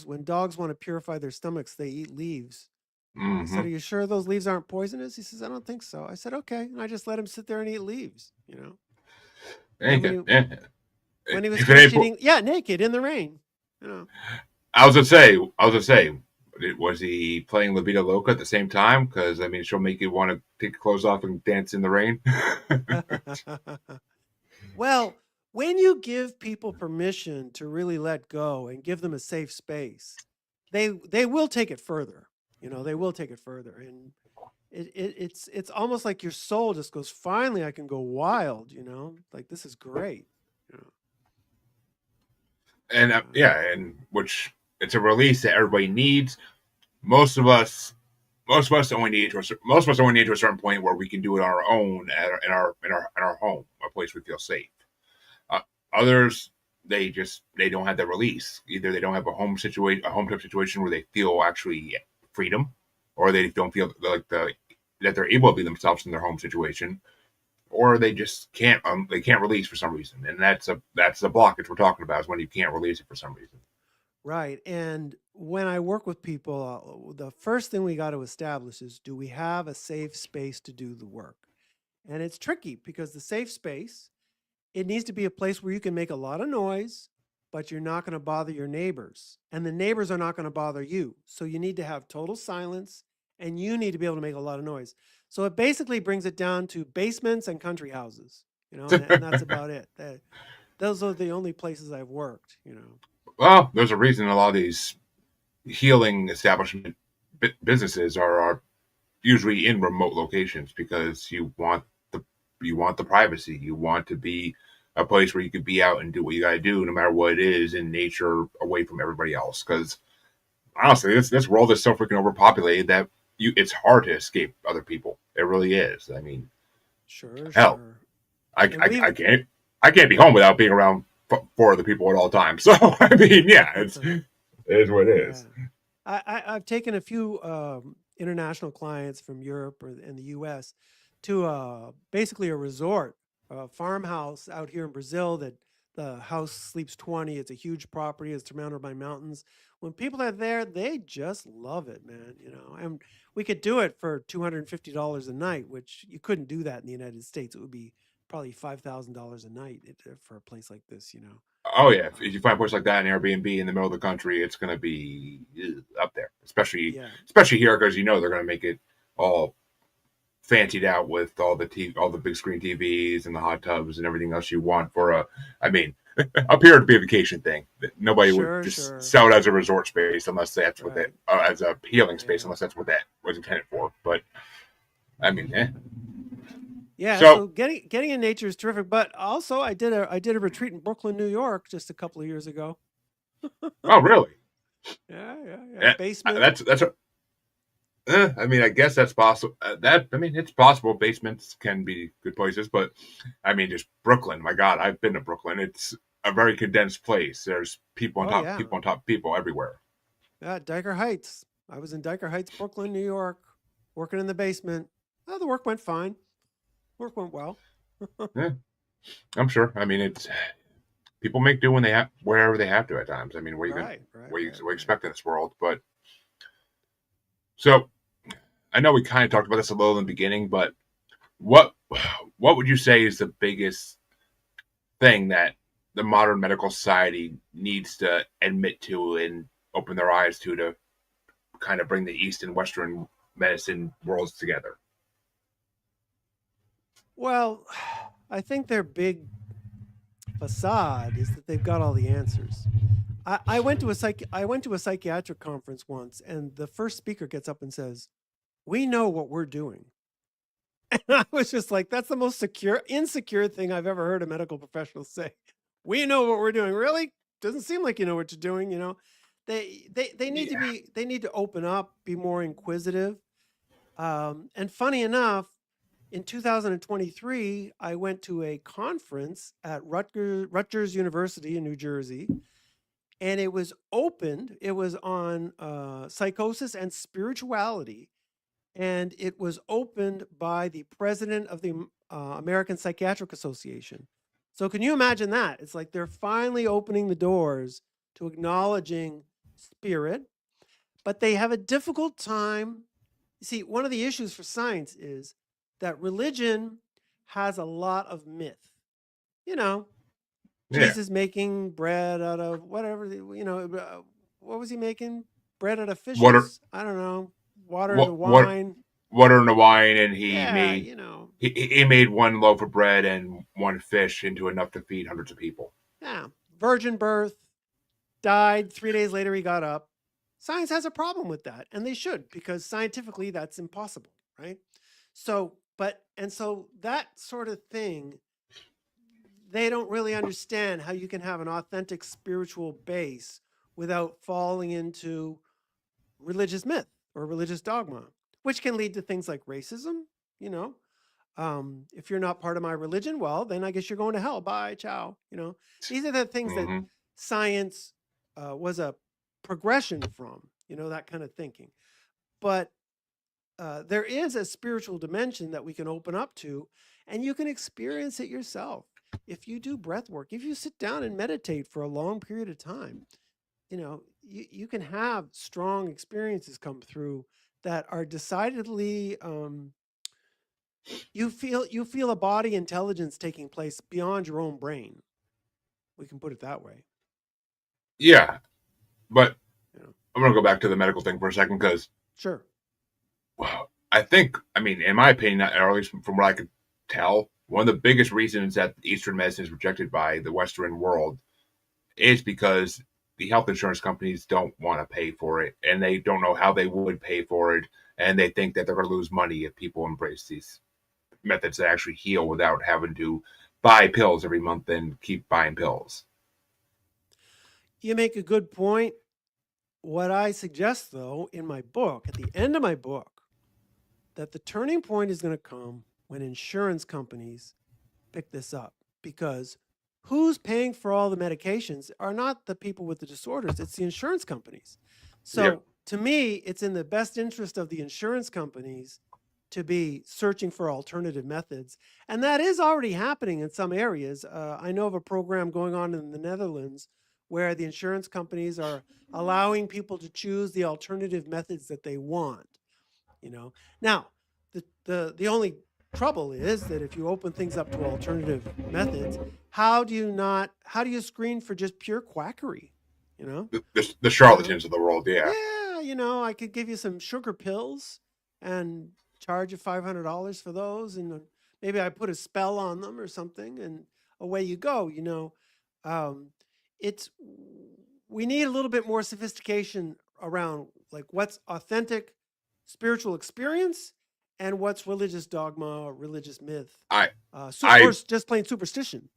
When dogs want to purify their stomachs, they eat leaves." I said, "Are Hmm. you sure those leaves aren't poisonous?" He says, "I don't think so." I said, "Okay." And I just let him sit there and eat leaves. And Yeah. when he was If it finished ain't, eating, yeah, naked in the rain, you know. I was gonna say, was he playing La Vida Loca at the same time? Because I mean, she'll make you want to take your clothes off and dance in the rain. Well, when you give people permission to really let go and give them a safe space, they will take it further. They will take it further, and it's almost like your soul just goes, "Finally, I can go wild." Like this is great. You know, And uh, yeah, and which it's a release that everybody needs. Most of us, most of us only need to a certain point where we can do it on our own in our home, a place we feel safe. Uh, Others, they don't have the release. Either they don't have a home type situation where they feel actually freedom, or they don't feel like that they're able to be themselves in their home situation, or they just can't release for some reason, and that's the blockage we're talking about is when you can't release it for some reason. right. And when I work with people, the first thing we got to establish is, do we have a safe space to do the work? And it's tricky because the safe space, it needs to be a place where you can make a lot of noise, but you're not going to bother your neighbors. And the neighbors are not going to bother you. So you need to have total silence and you need to be able to make a lot of noise. So it basically brings it down to basements and country houses, and that's about it. Those are the only places I've worked. Well, there's a reason a lot of these healing establishment businesses are usually in remote locations because the you want the privacy. You want to be a place where you could be out and do what you got to do, no matter what it is, in nature, away from everybody else. Because honestly, this world is so freaking overpopulated that it's hard to escape other people. It really is. I mean, Sure, hell, sure. I, And I, I we've can't I can't be home without being around four other people at all times. So I mean, yeah, it is what it yeah. is. I've taken a few international clients from Europe and the U.S. to basically a resort, a farmhouse out here in Brazil. That the house sleeps 20. It's a huge property. It's surrounded by mountains. When people are there, they just love it, man. And we could do it for $250 a night, which you couldn't do that in the United States. It would be probably $5,000 a night for a place like this. Oh yeah, if Um, you find a place like that in Airbnb in the middle of the country, it's going to be up there, yeah, especially here because they're going to make it all fancied out with all the big screen TVs and the hot tubs and everything else you want for a. I mean, up here it'd be a vacation thing. Nobody would sure, just sure, sell it as a resort space unless that's what that right, as a healing space yeah. unless that's what that was intended for. But I mean, Yeah, so so getting in nature is terrific. But also, I did a retreat in Brooklyn, New York, just a couple of years ago. oh really? Yeah, yeah, yeah. Yeah, Basement. that's a. I mean, I guess that's possible. I mean, it's possible. Basements can be good places, but I mean, just Brooklyn. My God, I've been to Brooklyn. It's a very condensed place. There's people on Oh top, yeah, people on top, of people everywhere. yeah. Diker Heights. I was in Diker Heights, Brooklyn, New York, working in the basement. Oh, the work went fine. Work went well. Yeah, I'm sure. I mean, it's people make do when they have wherever they have to at times. I mean, Right, right, right, what you right. expect in this world? But so I know we kind of talked about this a little in the beginning, but what what would you say is the biggest thing that the modern medical society needs to admit to and open their eyes to kind of bring the East and Western medicine worlds together? Well, I think their big facade is that they've got all the answers. I went to a psychiatric conference once, and the first speaker gets up and says, "We know what we're doing." And I was just like, "That's the most insecure thing I've ever heard a medical professional say." We know what we're doing. Really? Doesn't seem like you know what you're doing. They need to Yeah, open up, be more inquisitive. And funny enough, in 2023, I went to a conference at Rutgers University in New Jersey, and it was opened. It was on psychosis and spirituality, and it was opened by the president of the American Psychiatric Association. So, can you imagine that? It's like they're finally opening the doors to acknowledging spirit, but they have a difficult time. You see, one of the issues for science is that religion has a lot of myth. You know, yeah. Jesus making bread out of whatever, what was he making? Bread out of What are fishes? I don't know. Water in the what what wine. what are in the wine? And Yeah, he made one loaf of bread and one fish into enough to feed hundreds of people. yeah. Virgin birth, died 3 days later, he got up. Science has a problem with that, and they should, because scientifically that's impossible, right? So that sort of thing, they don't really understand how you can have an authentic spiritual base without falling into religious myth or religious dogma, which can lead to things like racism. You know, if you're not part of my religion, well, then I guess you're going to hell. Bye, ciao. These are the things that Mm-hmm. science was a progression from. That kind of thinking. But there is a spiritual dimension that we can open up to, and you can experience it yourself. If you do breath work, if you sit down and meditate for a long period of time, you can have strong experiences come through that are decidedly you feel a body intelligence taking place beyond your own brain. We can put it that way. Yeah, but You know, I'm gonna go back to the medical thing for a second because sure. well, I think, I mean, in my opinion, or at least from what I could tell, one of the biggest reasons that Eastern medicine is rejected by the Western world is because the health insurance companies don't want to pay for it, and they don't know how they would pay for it, and they think that they're going to lose money if people embrace these methods that actually heal without having to buy pills every month than keep buying pills. You make a good point. What I suggest, though, in my book, at the end of my book, that the turning point is going to come when insurance companies pick this up, because who's paying for all the medications are not the people with the disorders, it's the insurance companies. Yep. So to me, it's in the best interest of the insurance companies to be searching for alternative methods. And that is already happening in some areas. I know of a program going on in the Netherlands where the insurance companies are allowing people to choose the alternative methods that they want. You know, now the only trouble is that if you open things up to alternative methods, how do you screen for just pure quackery? You know, The you know, charlatans of the world, yeah. yeah, I could give you some sugar pills and charge you $500 for those, and maybe I put a spell on them or something, and away you go. Um, it's we need a little bit more sophistication around like what's authentic spiritual experience and what's religious dogma or religious myth, I or I just plain superstition.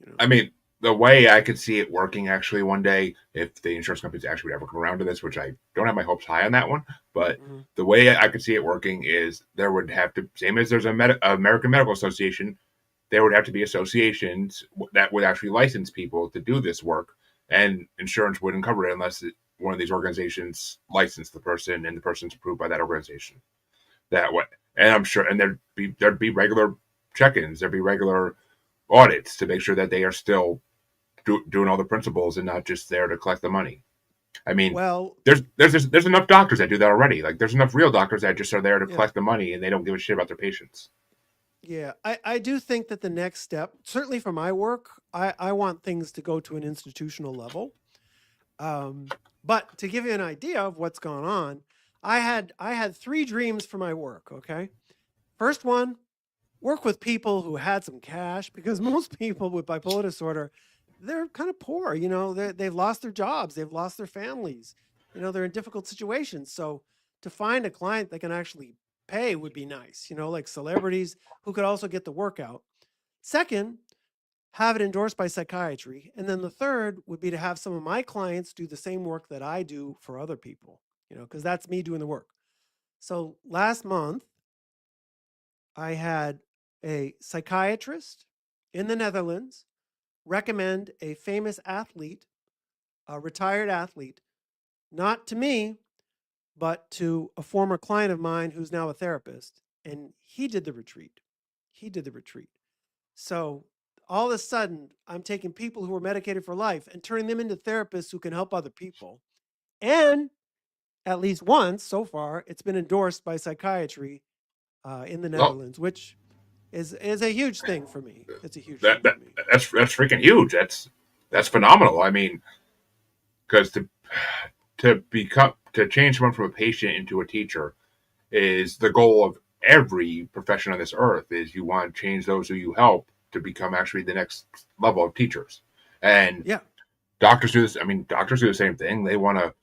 You know. I mean, the way I could see it working actually one day, if the insurance companies actually would ever come around to this, which I don't have my hopes high on that one, but Mhm. the way I could see it working is there would have to, same as there's a American Medical Association, there would have to be associations that would actually license people to do this work, and insurance wouldn't cover it unless one of these organizations licensed the person and the person's approved by that organization. That way, and I'm sure, and there'd be regular check-ins, there'd be regular audits to make sure that they are still doing all the principles and not just there to collect the money. I mean, Well, there's enough doctors that do that already. Like there's enough real doctors that just are there to yeah. collect the money and they don't give a shit about their patients. Yeah, I do think that the next step, certainly for my work, I want things to go to an institutional level. Um, but to give you an idea of what's gone on, I had three dreams for my work. Okay, first one, work with people who had some cash, because most people with bipolar disorder, they're kind of poor. They've lost their jobs, they've lost their families. They're in difficult situations. So to find a client that can actually pay would be nice. Like celebrities who could also get the workout. Second, have it endorsed by psychiatry. And then the third would be to have some of my clients do the same work that I do for other people, because that's me doing the work. So last month, I had a psychiatrist in the Netherlands recommend a famous athlete, a retired athlete, not to me, but to a former client of mine who's now a therapist. And he did the retreat. He did the retreat. So all of a sudden, I'm taking people who are medicated for life and turning them into therapists who can help other people. And at least once so far, it's been endorsed by psychiatry in the Well, Netherlands, which is a huge thing for me. It's a huge that, thing that for me. that's freaking huge. That's phenomenal. I mean, because to change someone from a patient into a teacher is the goal of every profession on this earth. Is you want to change those who you help to become actually the next level of teachers. And Yeah, doctors do this. I mean, doctors do the same thing. They want to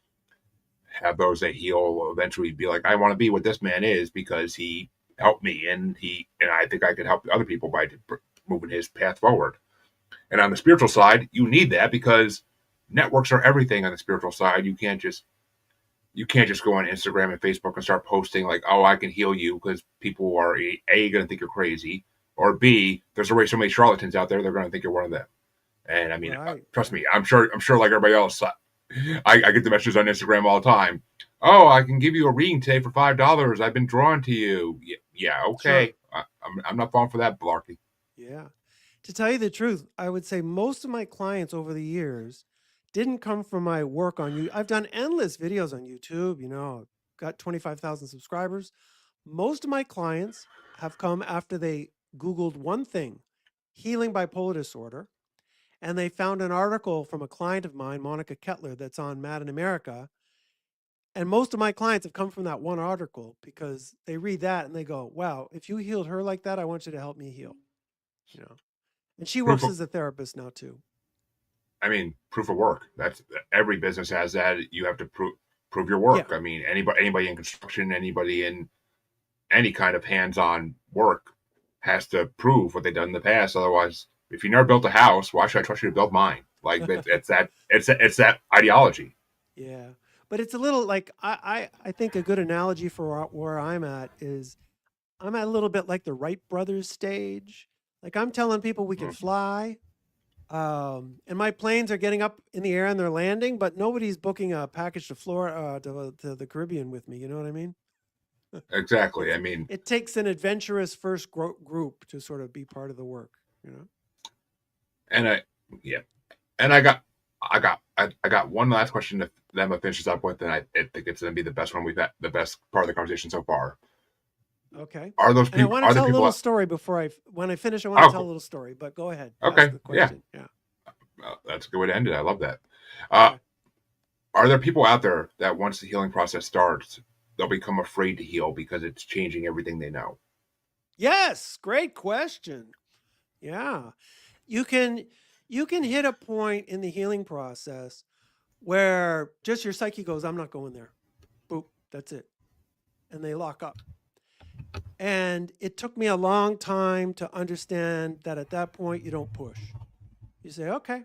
have those that heal eventually be like, I want to be what this man is because he helped me, and I think I could help other people by moving his path forward. And on the spiritual side, you need that because networks are everything on the spiritual side. You can't just go on Instagram and Facebook and start posting like, "Oh, I can heal you," because people are going to think you're crazy, or B, there's already so many charlatans out there, they're going to think you're one of them. And I mean, right, trust right. me, I'm sure, like everybody else, I get the messages on Instagram all the time. Oh, I can give you a reading today for $5. I've been drawn to you. Yeah, Sure. okay. I'm not falling for that blarkey. Yeah. To tell you the truth, I would say most of my clients over the years didn't come from my work on you. I've done endless videos on YouTube, got 25,000 subscribers. Most of my clients have come after they Googled one thing, healing bipolar disorder, and they found an article from a client of mine, Monica Kettler, that's on Mad in America. And most of my clients have come from that one article because they read that and they go, wow, if you healed her like that, I want you to help me heal, you know. And she Proof works of, as a therapist now too. I mean, proof of work. That's every business has that. You have to prove your Yeah. work. I mean, anybody in construction, anybody in any kind of hands-on work has to prove what they've done in the past. Otherwise, if you never built a house, why should I trust you to build mine? Like it's that ideology. Yeah. But it's a little like I think a good analogy for where I'm at is I'm at a little bit like the Wright brothers stage. Like I'm telling people we can fly, and my planes are getting up in the air and they're landing, but nobody's booking a package to Florida to the Caribbean with me. You know what I mean? Exactly. It's I mean, it takes an adventurous first group to sort of be part of the work. You know? and I yeah, and I got one last question that I'm gonna finish this up with, and I think it's gonna be the best one we've had, the best part of the conversation so far. Okay. Are those And I people? want to Are the tell a people? little story before when I finish. I want to tell a Oh, little story, but go ahead, ask okay, the yeah, question. Yeah. that's a good way to end it. I love that. Uh, Okay. are there people out there that once the healing process starts, they'll become afraid to heal because it's changing everything they know? Yes, great question. Yeah. You can you can hit a point in the healing process where just your psyche goes, I'm not going there. Boop, that's it. And they lock up. And it took me a long time to understand that at that point you don't push. You say, okay.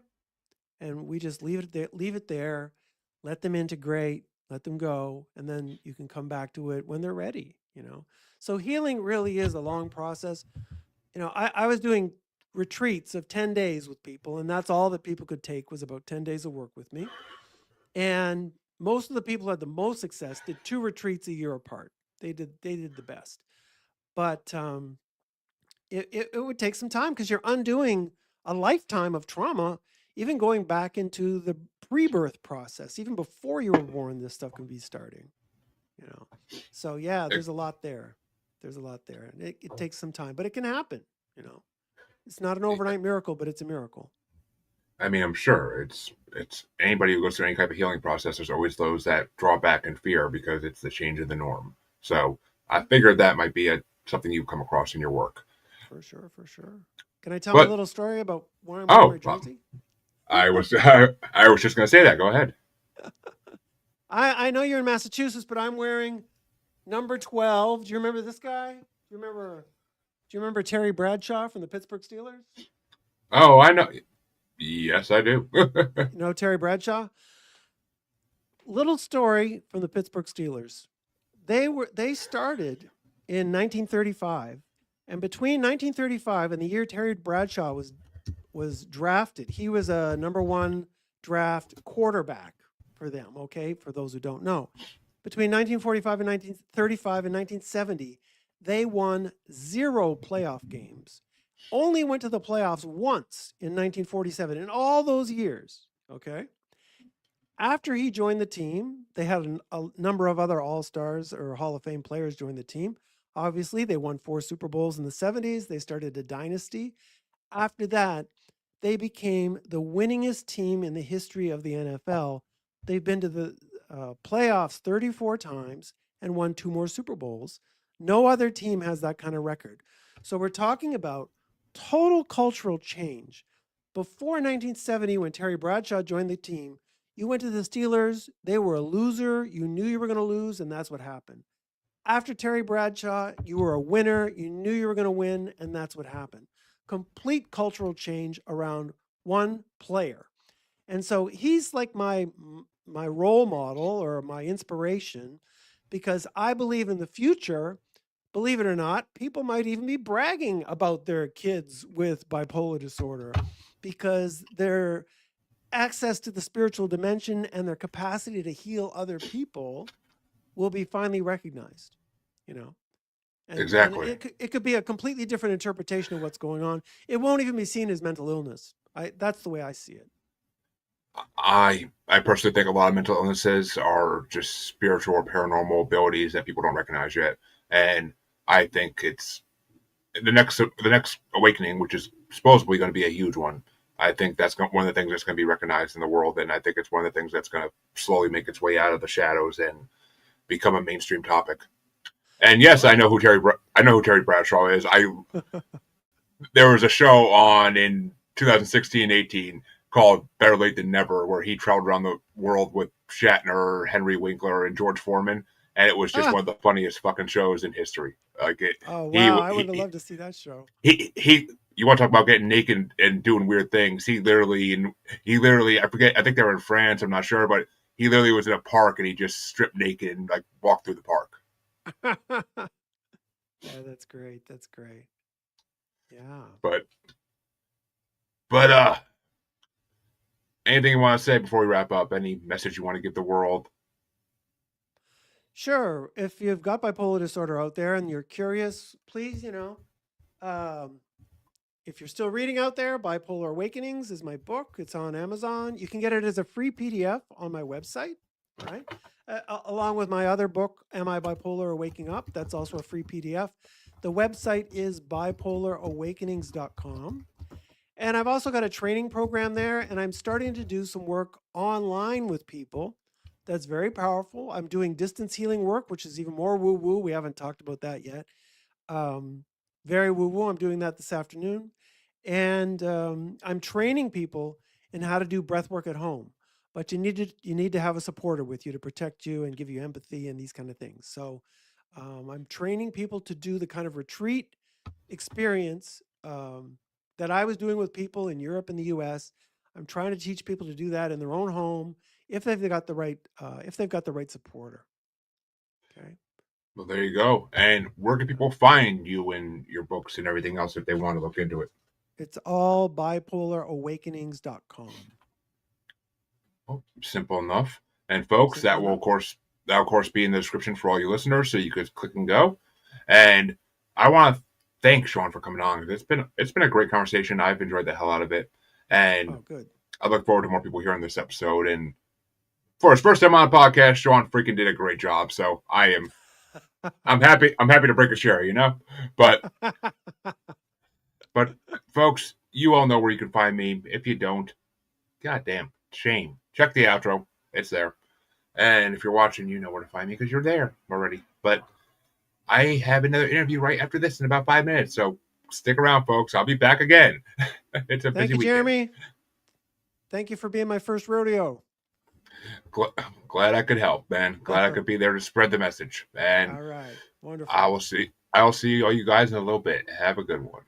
And we just leave it there, let them integrate, let them go, and then you can come back to it when they're ready, you know. So healing really is a long process. You know, I was doing retreats of 10 days with people, and that's all that people could take was about 10 days of work with me. And most of the people who had the most success did 2 retreats a year apart. They did the best. But it would take some time because you're undoing a lifetime of trauma, even going back into the pre-birth process, even before you were born, this stuff can be starting, you know. So yeah, there's a lot there. There's a lot there. And it takes some time, but it can happen, you know. It's not an overnight miracle, but it's a miracle. I mean, I'm sure it's anybody who goes through any type of healing process. There's always those that draw back in fear because it's the change of the norm. So I figured that might be something you've come across in your work. For sure, for sure. Can I tell my But little story about why I'm wearing my oh, well, jersey? I was just going to say that. Go ahead. I know you're in Massachusetts, but I'm wearing number 12. Do you remember this guy? Do you remember Terry Bradshaw from the Pittsburgh Steelers? Oh, I know. Yes, I do. You know Terry Bradshaw? Little story from the Pittsburgh Steelers. They started in 1935, and between 1935 and the year Terry Bradshaw was drafted, he was a number 1 draft quarterback for them, okay? For those who don't know. Between 1945 and 1935 and 1970, they won 0 playoff games. Only went to the playoffs once in 1947 in all those years, okay? After he joined the team, they had a number of other All Stars or Hall of Fame players join the team. Obviously, they won 4 Super Bowls in the 70s. They started a dynasty. After that, they became the winningest team in the history of the NFL. They've been to the playoffs 34 times and won 2 more Super Bowls. No other team has that kind of record. So we're talking about total cultural change. Before 1970, when Terry Bradshaw joined the team, you went to the Steelers, they were a loser. You knew you were going to lose, and that's what happened. After Terry Bradshaw, you were a winner. You knew you were going to win, and that's what happened. Complete cultural change around one player. And so he's like my role model or my inspiration because I believe in the future, believe it or not, people might even be bragging about their kids with bipolar disorder because their access to the spiritual dimension and their capacity to heal other people will be finally recognized, you know. And Exactly. it could be a completely different interpretation of what's going on. It won't even be seen as mental illness. That's the way I see it. I personally think a lot of mental illnesses are just spiritual or paranormal abilities that people don't recognize yet, and I think it's the next awakening, which is supposedly going to be a huge one. I think that's one of the things that's going to be recognized in the world, and I think it's one of the things that's going to slowly make its way out of the shadows and become a mainstream topic. And yes, Well, I know who Terry Bradshaw is. I There was a show on in 2016-18 called Better Late Than Never, where he traveled around the world with Shatner, Henry Winkler, and George Foreman, and it was just ah, one of the funniest fucking shows in history. Like it, oh he wow, I would have he loved to see that show. he you want to talk about getting naked and doing weird things. He literally, I forget, I think they were in France, I'm not sure, but he literally was in a park and he just stripped naked and like walked through the park. Yeah, that's great. That's great. Yeah. But but anything you want to say before we wrap up? Any message you want to give the world? Sure. If you've got bipolar disorder out there and you're curious, please, um, if you're still reading out there, Bipolar Awakenings is my book. It's on Amazon. You can get it as a free PDF on my website, right? Along with my other book, Am I Bipolar or Waking Up? That's also a free PDF. The website is bipolarawakenings.com. And I've also got a training program there, and I'm starting to do some work online with people. That's very powerful. I'm doing distance healing work, which is even more woo woo. We haven't talked about that yet. Um, Very woo woo. I'm doing that this afternoon. And I'm training people in how to do breath work at home. But you need to have a supporter with you to protect you and give you empathy and these kind of things. So I'm training people to do the kind of retreat experience that I was doing with people in Europe and the U.S. I'm trying to teach people to do that in their own home if they've got the right supporter. Okay. Well, there you go. And where can people find you and your books and everything else if they want to look into it? It's all bipolarawakenings.com. Oh, simple enough. And folks, Simple enough. that will of course be in the description for all you listeners, so you could click and go. And I want to thank Sean for coming on. It's been a great conversation. I've enjoyed the hell out of it, and Oh, good. I look forward to more people hearing this episode. And for his first time on a podcast, Sean freaking did a great job. So I'm happy. I'm happy to break a share, But but folks, you all know where you can find me. If you don't, goddamn shame. Check the outro. It's there. And if you're watching, you know where to find me because you're there already. But I have another interview right after this in about 5 minutes. So stick around, folks. I'll be back again. It's a Thank busy you, weekend. Jeremy. Thank you for being my first rodeo. Glad I could help, man. Glad I could be there to spread the message. And All right. Wonderful. I will see all you guys in a little bit. Have a good one.